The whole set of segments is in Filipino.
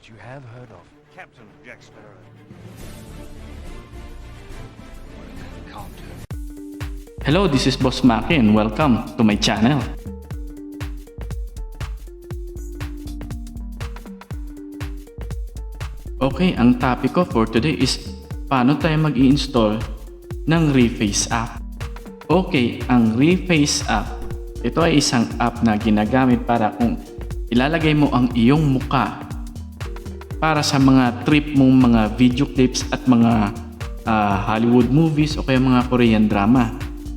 But you have heard of Captain Jack Sparrow. Hello, this is Boss Mhaky and welcome to my channel. Okay, ang topic ko for today is paano tayo mag-i-install ng Reface app. Okay, ang Reface app, ito ay isang app na ginagamit para kung ilalagay mo ang iyong muka para sa mga trip mong mga video clips at mga Hollywood movies o kaya mga Korean drama.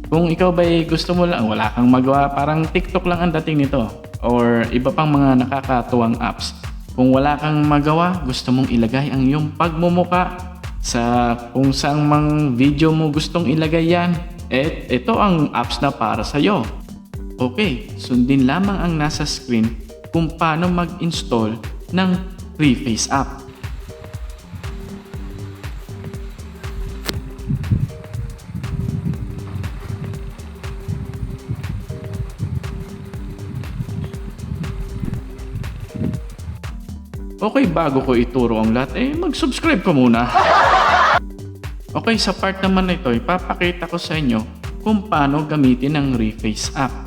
Kung ikaw ba'y gusto mo lang, wala kang magawa, parang TikTok lang ang dating nito or iba pang mga nakakatuwang apps. Kung wala kang magawa, gusto mong ilagay ang iyong pagmumuka sa kung saang mang video mo gustong ilagay yan, ito ang apps na para sa'yo. Okay, sundin lamang ang nasa screen kung paano mag-install ng Reface app. Okay, bago ko ituro ang lahat, mag-subscribe ka muna. Okay, sa part naman na ito, ipapakita ko sa inyo kung paano gamitin ang Reface app.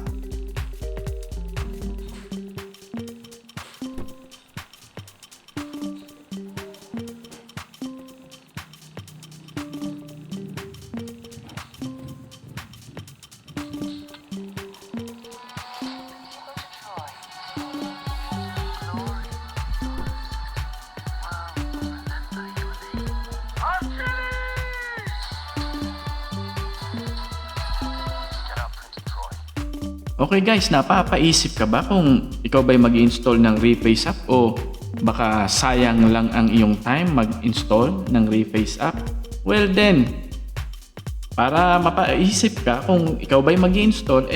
Okay guys, napapaisip ka ba kung ikaw ba'y mag-install ng Reface app o baka sayang lang ang iyong time mag-install ng Reface app? Well then, para mapaisip ka kung ikaw ba'y mag-install,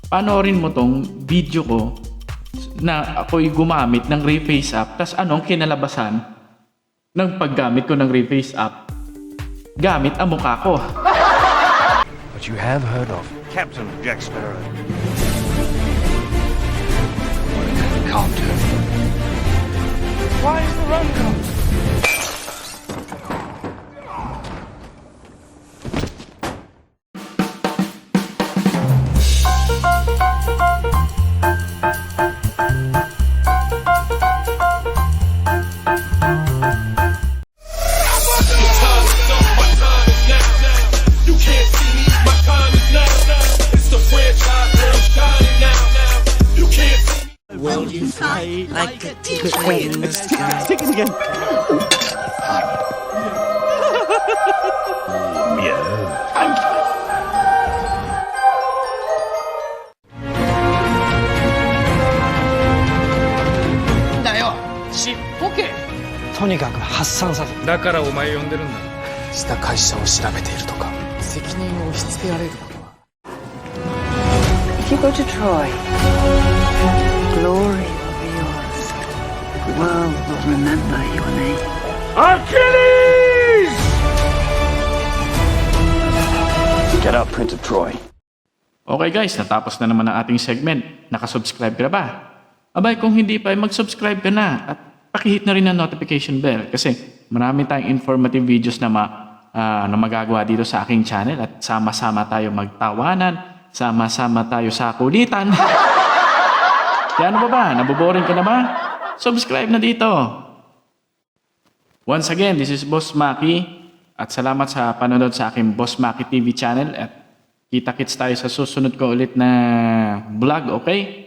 panoorin mo tong video ko na ako'y gumamit ng Reface app. Tas anong kinalabasan ng paggamit ko ng Reface app? Gamit ang mukha ko. But you have heard of Captain Jack Sparrow. Can't do. Why is the run gone? Will you fly like a tree in the sky? Take it again. Dayo, ちっぽけ。とにかく発散させ。だからお前呼んでるんだ。した会社を調べているとか、責任を押し付けられることは。If you go to Troy, glory will be yours. The world will remember your name. Achilles! Get up, Prince of Troy. Okay guys, natapos na naman ang ating segment. Nakasubscribe ka na ba? Abay, kung hindi pa, mag-subscribe ka na at pakihit na rin ang notification bell kasi marami tayong informative videos na magagawa dito sa aking channel at sama-sama tayo magtawanan, sama-sama tayo sa kulitan. Kaya ano ba? Naboboring ka na ba? Subscribe na dito. Once again, this is Boss Mhaky at salamat sa panonood sa aking Boss Mhaky TV channel at kita-kits tayo sa susunod ko ulit na vlog, okay?